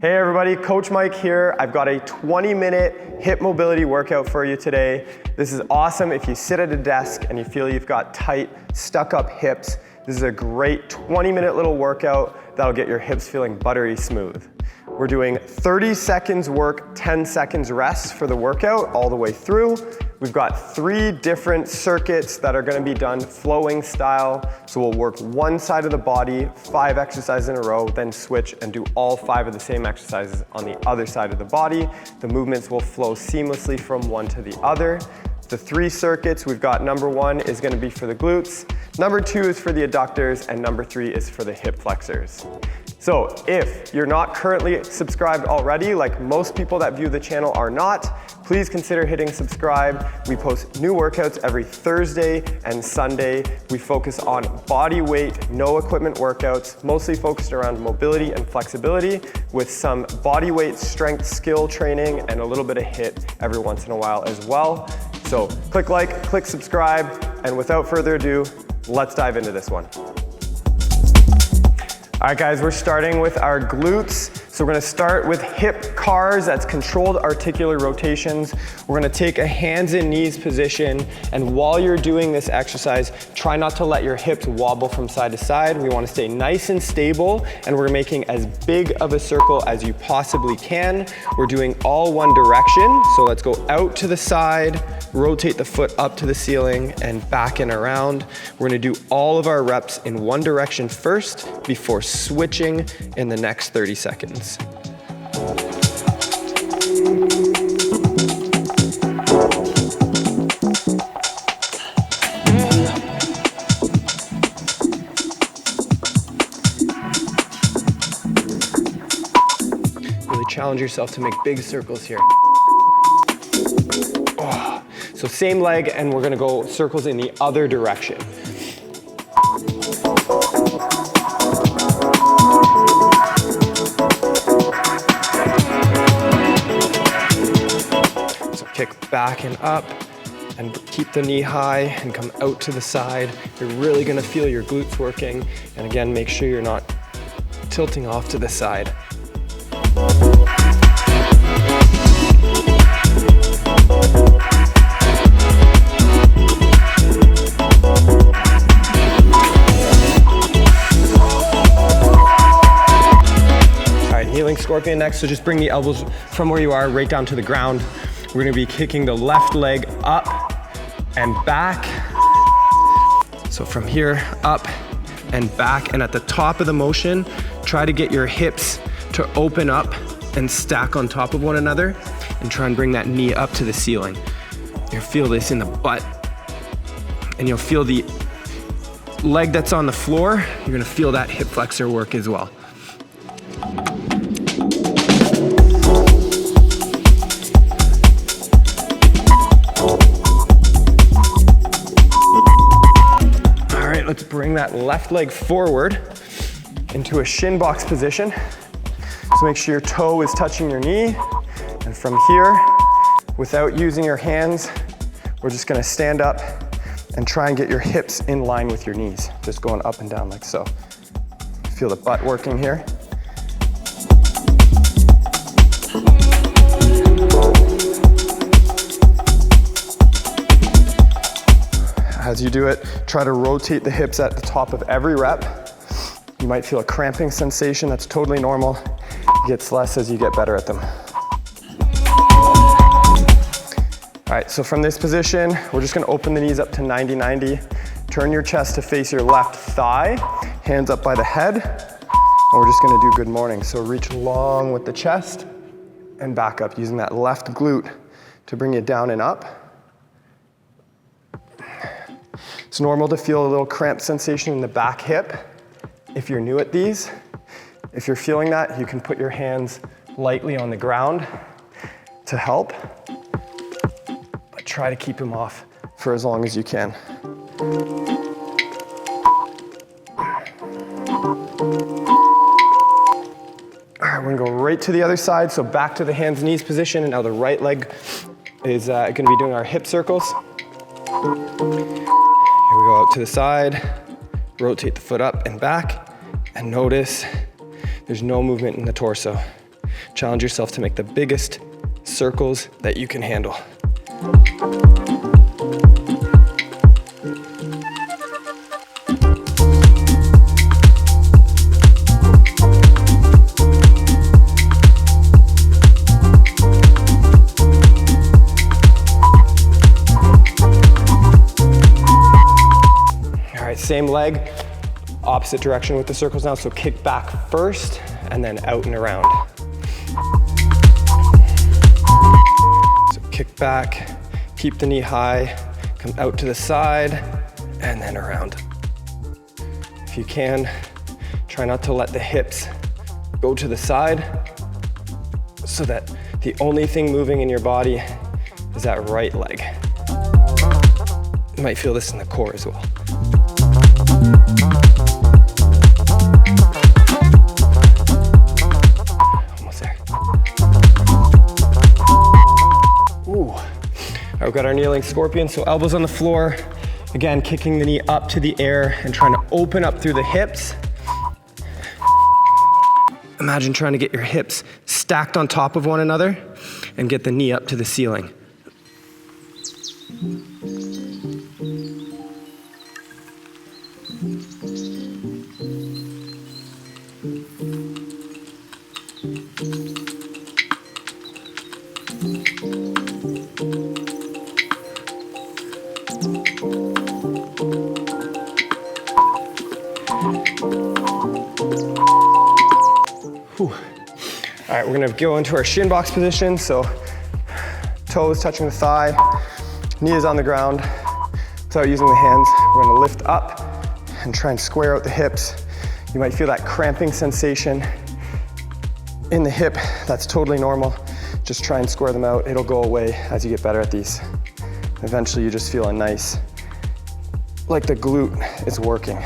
Hey everybody, Coach Mike here. I've got a 20-minute hip mobility workout for you today. This is awesome if you sit at a desk and you feel you've got tight, stuck up hips. This is a great 20-minute little workout that'll get your hips feeling buttery smooth. We're doing 30 seconds work, 10 seconds rest for the workout all the way through. We've got 3 different circuits that are gonna be done flowing style. So we'll work one side of the body, 5 exercises in a row, then switch and do all 5 of the same exercises on the other side of the body. The movements will flow seamlessly from one to the other. The 3 circuits, we've got number 1 is gonna be for the glutes, number 2 is for the adductors, and number 3 is for the hip flexors. So if you're not currently subscribed already, like most people that view the channel are not, please consider hitting subscribe. We post new workouts every Thursday and Sunday. We focus on body weight, no equipment workouts, mostly focused around mobility and flexibility with some body weight strength skill training and a little bit of HIIT every once in a while as well. So click like, click subscribe, and without further ado, let's dive into this one. All right guys, we're starting with our glutes. So we're gonna start with hip cars, that's controlled articular rotations. We're gonna take a hands and knees position, and while you're doing this exercise, try not to let your hips wobble from side to side. We wanna stay nice and stable, and we're making as big of a circle as you possibly can. We're doing all one direction, so let's go out to the side, rotate the foot up to the ceiling, and back and around. We're gonna do all of our reps in one direction first before switching in the next 30 seconds. Really challenge yourself to make big circles here. Oh. So same leg, and we're gonna go circles in the other direction. Kick back and up, and keep the knee high and come out to the side. You're really gonna feel your glutes working. And again, make sure you're not tilting off to the side. All right, kneeling scorpion next. So just bring the elbows from where you are right down to the ground. We're gonna be kicking the left leg up and back. So from here, up and back. And at the top of the motion, try to get your hips to open up and stack on top of one another, and try and bring that knee up to the ceiling. You'll feel this in the butt, and you'll feel the leg that's on the floor. You're gonna feel that hip flexor work as well. Let's bring that left leg forward into a shin box position. So make sure your toe is touching your knee. And from here, without using your hands, we're just gonna stand up and try and get your hips in line with your knees. Just going up and down like so. Feel the butt working here. As you do it, try to rotate the hips at the top of every rep. You might feel a cramping sensation, that's totally normal. It gets less as you get better at them. All right, so from this position, we're just gonna open the knees up to 90-90. Turn your chest to face your left thigh, hands up by the head, and we're just gonna do good morning. So reach long with the chest and back up, using that left glute to bring you down and up. It's normal to feel a little cramp sensation in the back hip if you're new at these. If you're feeling that, you can put your hands lightly on the ground to help, but try to keep them off for as long as you can. All right, we're gonna go right to the other side, so back to the hands, knees position, and now the right leg is gonna be doing our hip circles. Here we go out to the side, rotate the foot up and back, and notice there's no movement in the torso. Challenge yourself to make the biggest circles that you can handle. Same leg, opposite direction with the circles now. So kick back first and then out and around. So kick back, keep the knee high, come out to the side and then around. If you can, try not to let the hips go to the side so that the only thing moving in your body is that right leg. You might feel this in the core as well. Almost there. Ooh. All right, we've got our kneeling scorpion, so elbows on the floor. Again, kicking the knee up to the air and trying to open up through the hips. Imagine trying to get your hips stacked on top of one another and get the knee up to the ceiling. Whew. All right, we're gonna go into our shin box position. So toes touching the thigh, knee is on the ground. Without using the hands, we're gonna lift up and try and square out the hips. You might feel that cramping sensation in the hip. That's totally normal. Just try and square them out. It'll go away as you get better at these. Eventually you just feel a nice, like the glute is working.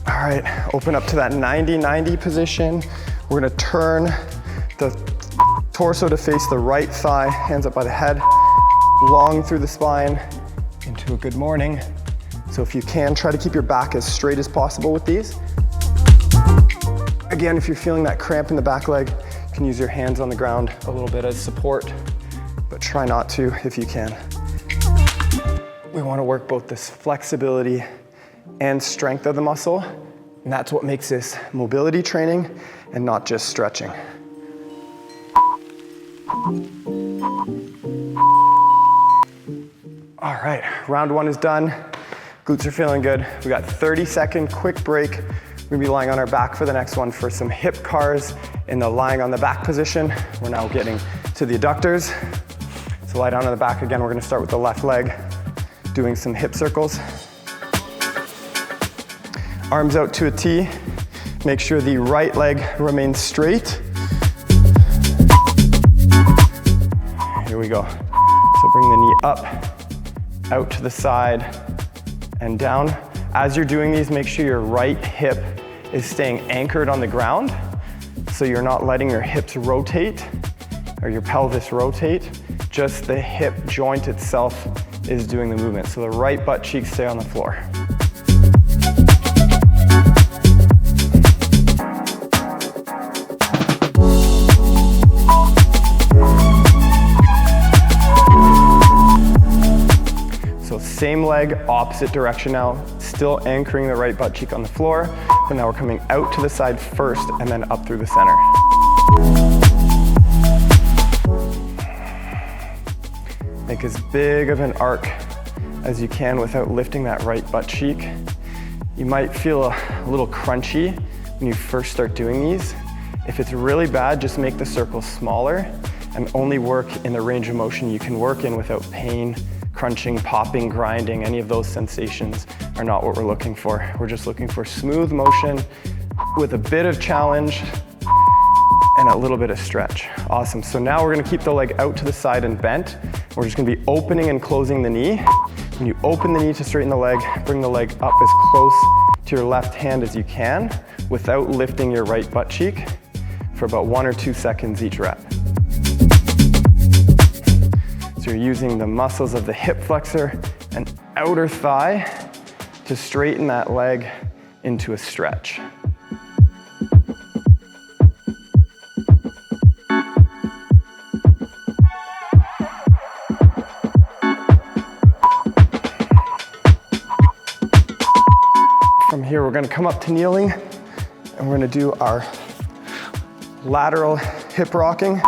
All right, open up to that 90-90 position. We're gonna turn the torso to face the right thigh, hands up by the head, long through the spine into a good morning. So if you can, try to keep your back as straight as possible with these. Again, if you're feeling that cramp in the back leg, you can use your hands on the ground a little bit as support, but try not to if you can. We wanna work both this flexibility and strength of the muscle, and that's what makes this mobility training and not just stretching. All right, round one is done. Glutes are feeling good. We got 30-second quick break. We're gonna be lying on our back for the next one for some hip cars in the lying on the back position. We're now getting to the adductors. So lie down on the back again. We're gonna start with the left leg, doing some hip circles. Arms out to a T. Make sure the right leg remains straight. Here we go. So bring the knee up, out to the side, and down. As you're doing these, make sure your right hip is staying anchored on the ground, so you're not letting your hips rotate or your pelvis rotate. Just the hip joint itself is doing the movement. So the right butt cheeks stay on the floor. Same leg, opposite direction now, still anchoring the right butt cheek on the floor, but now we're coming out to the side first and then up through the center. Make as big of an arc as you can without lifting that right butt cheek. You might feel a little crunchy when you first start doing these. If it's really bad, just make the circle smaller and only work in the range of motion you can work in without pain, crunching, popping, grinding. Any of those sensations are not what we're looking for. We're just looking for smooth motion with a bit of challenge and a little bit of stretch. Awesome. So now we're gonna keep the leg out to the side and bent. We're just gonna be opening and closing the knee. When you open the knee to straighten the leg, bring the leg up as close to your left hand as you can without lifting your right butt cheek for about 1 or 2 seconds each rep. So you're using the muscles of the hip flexor and outer thigh to straighten that leg into a stretch. From here, we're gonna come up to kneeling and we're gonna do our lateral hip rocking.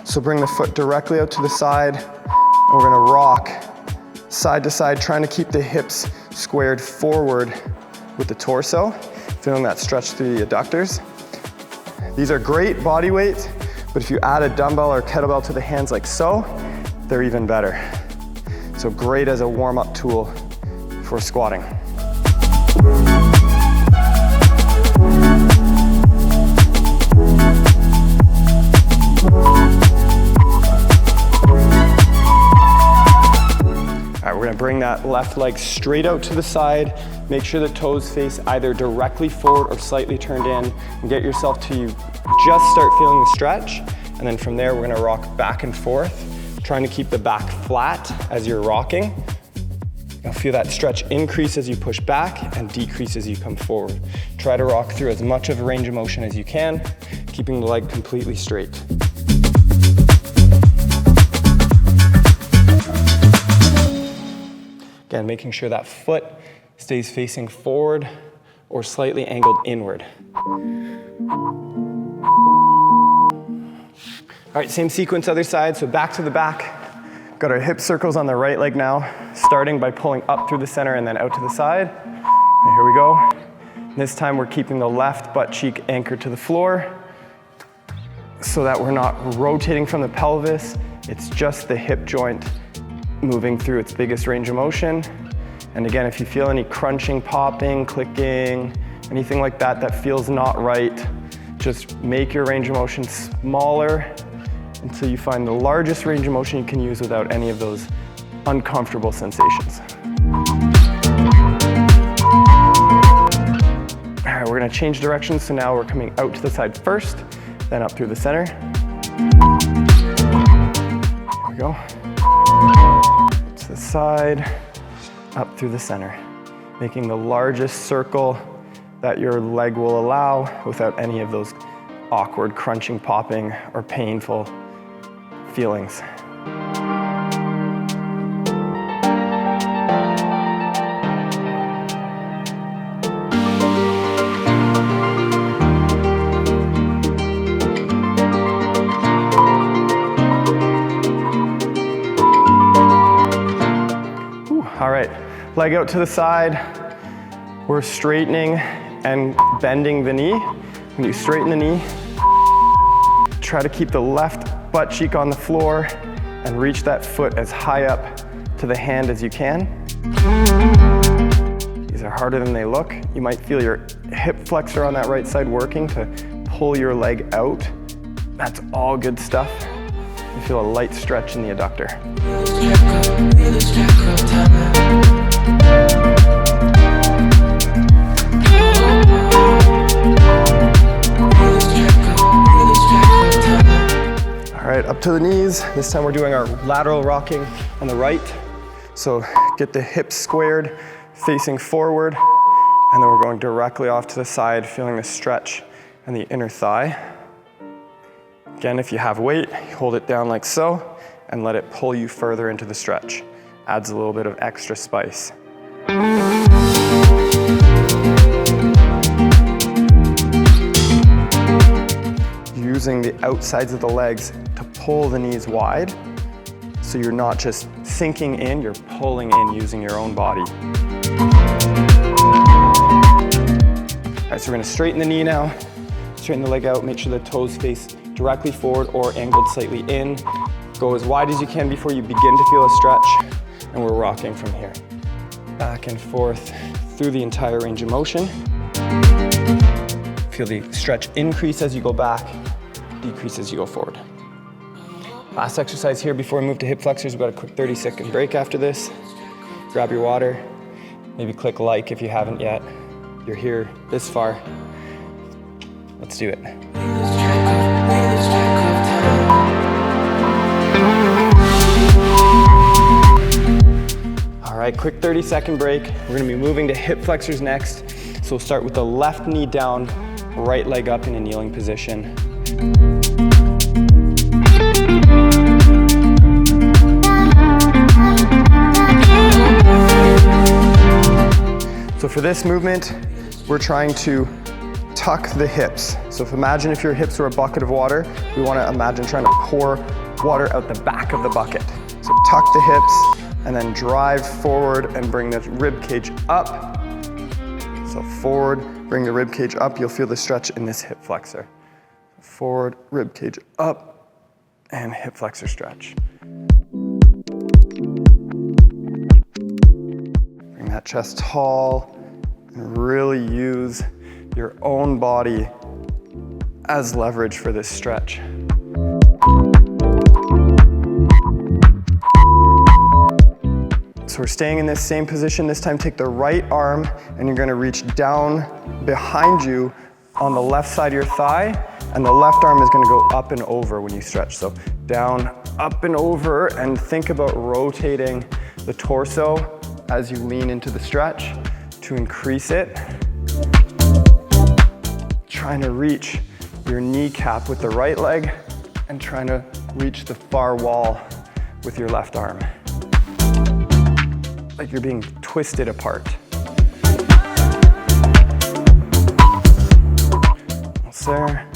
So bring the foot directly out to the side and we're gonna rock side to side, trying to keep the hips squared forward with the torso, feeling that stretch through the adductors. These are great body weights, but if you add a dumbbell or kettlebell to the hands like so, they're even better. So great as a warm-up tool for squatting. We're gonna bring that left leg straight out to the side. Make sure the toes face either directly forward or slightly turned in, and get yourself to you just start feeling the stretch. And then from there, we're gonna rock back and forth, trying to keep the back flat as you're rocking. You'll feel that stretch increase as you push back and decrease as you come forward. Try to rock through as much of a range of motion as you can, keeping the leg completely straight. Again, making sure that foot stays facing forward or slightly angled inward. All right, same sequence, other side. So back to the back. Got our hip circles on the right leg now, starting by pulling up through the center and then out to the side. And here we go. This time we're keeping the left butt cheek anchored to the floor so that we're not rotating from the pelvis. It's just the hip joint moving through its biggest range of motion. And again, if you feel any crunching, popping, clicking, anything like that that feels not right, just make your range of motion smaller until you find the largest range of motion you can use without any of those uncomfortable sensations. All right, we're gonna change directions. So now we're coming out to the side first, then up through the center. There we go. To the side, up through the center, making the largest circle that your leg will allow without any of those awkward crunching, popping, or painful feelings. All right, leg out to the side. We're straightening and bending the knee. When you straighten the knee, try to keep the left butt cheek on the floor and reach that foot as high up to the hand as you can. These are harder than they look. You might feel your hip flexor on that right side working to pull your leg out. That's all good stuff. You feel a light stretch in the adductor. All right, up to the knees. This time we're doing our lateral rocking on the right. So get the hips squared, facing forward, and then we're going directly off to the side, feeling the stretch in the inner thigh. Again, if you have weight, hold it down like so, and let it pull you further into the stretch. Adds a little bit of extra spice. Using the outsides of the legs to pull the knees wide, so you're not just sinking in, you're pulling in using your own body. All right, so we're gonna straighten the knee now, straighten the leg out, make sure the toes face directly forward or angled slightly in. Go as wide as you can before you begin to feel a stretch, and we're rocking from here. Back and forth through the entire range of motion. Feel the stretch increase as you go back, decrease as you go forward. Last exercise here before we move to hip flexors. We've got a quick 30-second break after this. Grab your water, maybe click like if you haven't yet. You're here this far. Let's do it. right, quick 30-second break. We're gonna be moving to hip flexors next. So we'll start with the left knee down, right leg up in a kneeling position. So for this movement, we're trying to tuck the hips. So imagine if your hips were a bucket of water, we want to imagine trying to pour water out the back of the bucket. So tuck the hips and then drive forward and bring the rib cage up. So forward, bring the rib cage up. You'll feel the stretch in this hip flexor. Forward, rib cage up, and hip flexor stretch. Bring that chest tall and really use your own body as leverage for this stretch. So we're staying in this same position. This time take the right arm and you're gonna reach down behind you on the left side of your thigh, and the left arm is gonna go up and over when you stretch. So down, up and over, and think about rotating the torso as you lean into the stretch to increase it. Trying to reach your kneecap with the right leg and trying to reach the far wall with your left arm. Like you're being twisted apart. Almost there.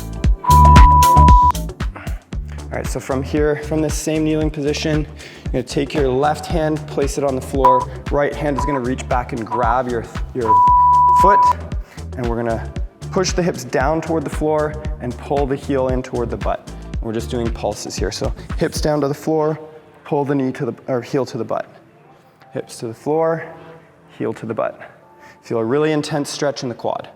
All right, so from here, from this same kneeling position, you're gonna take your left hand, place it on the floor. Right hand is gonna reach back and grab your foot, and we're gonna push the hips down toward the floor and pull the heel in toward the butt. We're just doing pulses here. So hips down to the floor, pull the knee to the, or heel to the butt. Hips to the floor, heel to the butt. Feel a really intense stretch in the quad.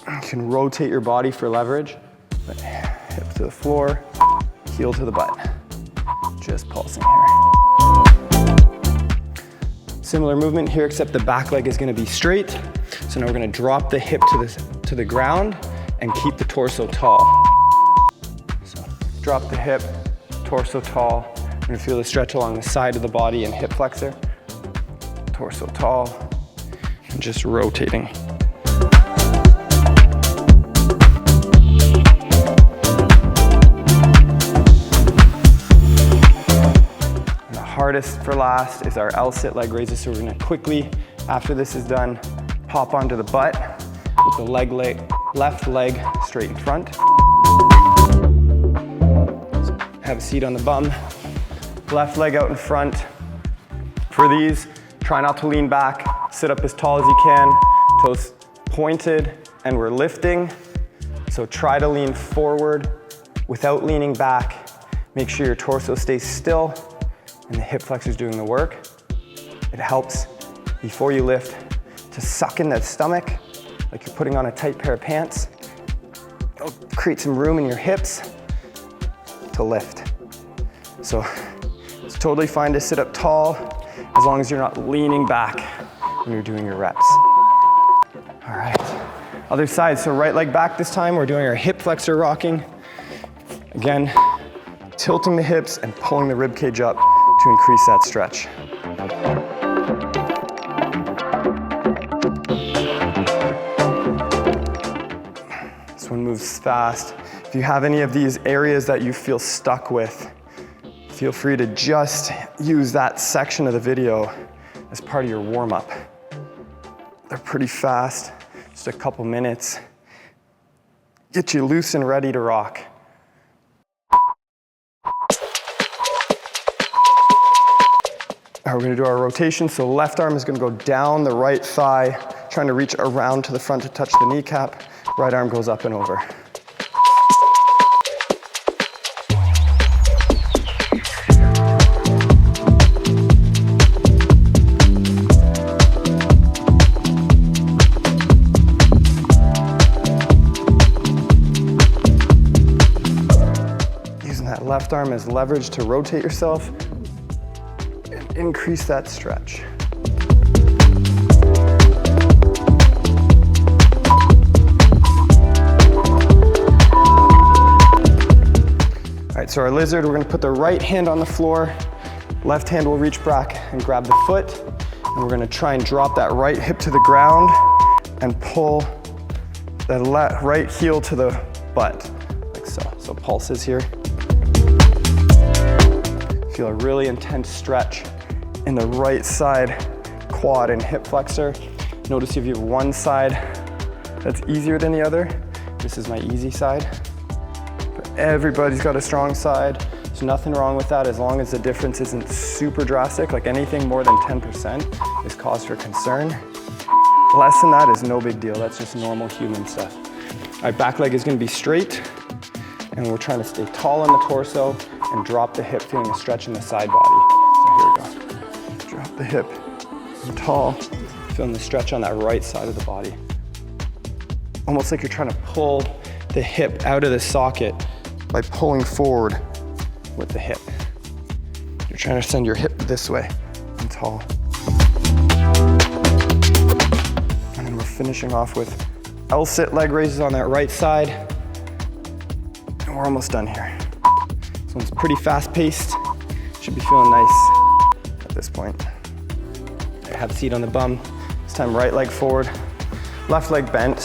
You can rotate your body for leverage. But hip to the floor, heel to the butt. Just pulsing here. Similar movement here, except the back leg is gonna be straight. So now we're gonna drop the hip to the ground and keep the torso tall. So drop the hip, torso tall. You're gonna feel the stretch along the side of the body and hip flexor. Torso tall, and just rotating. Hardest for last is our L-sit leg raises. So we're gonna quickly, after this is done, pop onto the butt with the left leg straight in front. So have a seat on the bum, left leg out in front. For these, try not to lean back, sit up as tall as you can, toes pointed, and we're lifting. So try to lean forward without leaning back. Make sure your torso stays still and the hip flexors doing the work. It helps before you lift to suck in that stomach like you're putting on a tight pair of pants. It'll create some room in your hips to lift. So it's totally fine to sit up tall as long as you're not leaning back when you're doing your reps. All right, other side. So right leg back this time. We're doing our hip flexor rocking. Again, tilting the hips and pulling the rib cage up to increase that stretch. This one moves fast. If you have any of these areas that you feel stuck with, feel free to just use that section of the video as part of your warm-up. They're pretty fast, just a couple minutes. Get you loose and ready to rock. All right, we're gonna do our rotation. So left arm is gonna go down the right thigh, trying to reach around to the front to touch the kneecap. Right arm goes up and over. Using that left arm as leverage to rotate yourself. Increase that stretch. All right, so so our lizard, we're gonna put the right hand on the floor, left hand will reach back and grab the foot, and we're gonna try and drop that right hip to the ground and pull the right heel to the butt, like so. So pulses here. Feel a really intense stretch in the right side quad and hip flexor. Notice if you have one side that's easier than the other. This is my easy side. But everybody's got a strong side. There's nothing wrong with that as long as the difference isn't super drastic, like anything more than 10% is cause for concern. Less than that is no big deal. That's just normal human stuff. All right, back leg is gonna be straight, and we're trying to stay tall on the torso and drop the hip, feeling a stretch in the side body. So here we go. Drop the hip and tall, feeling the stretch on that right side of the body. Almost like you're trying to pull the hip out of the socket by pulling forward with the hip. You're trying to send your hip this way and tall. And then we're finishing off with L-sit leg raises on that right side. And we're almost done here. This one's pretty fast-paced. Should be feeling nice at this point. I have seat on the bum. This time right leg forward, left leg bent.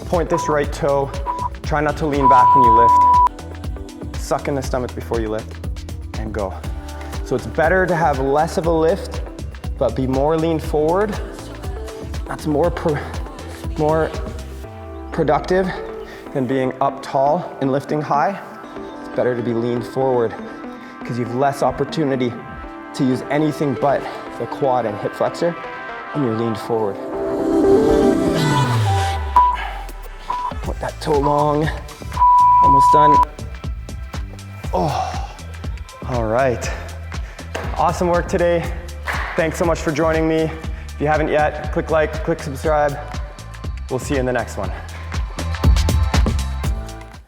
Point this right toe. Try not to lean back when you lift. Suck in the stomach before you lift, and go. So it's better to have less of a lift, but be more lean forward. That's more productive than being up tall and lifting high. It's better to be lean forward because you have less opportunity to use anything but the quad and hip flexor when you're leaned forward. Put that toe long. Almost done. Oh, all right. Awesome work today. Thanks so much for joining me. If you haven't yet, click like, click subscribe. We'll see you in the next one.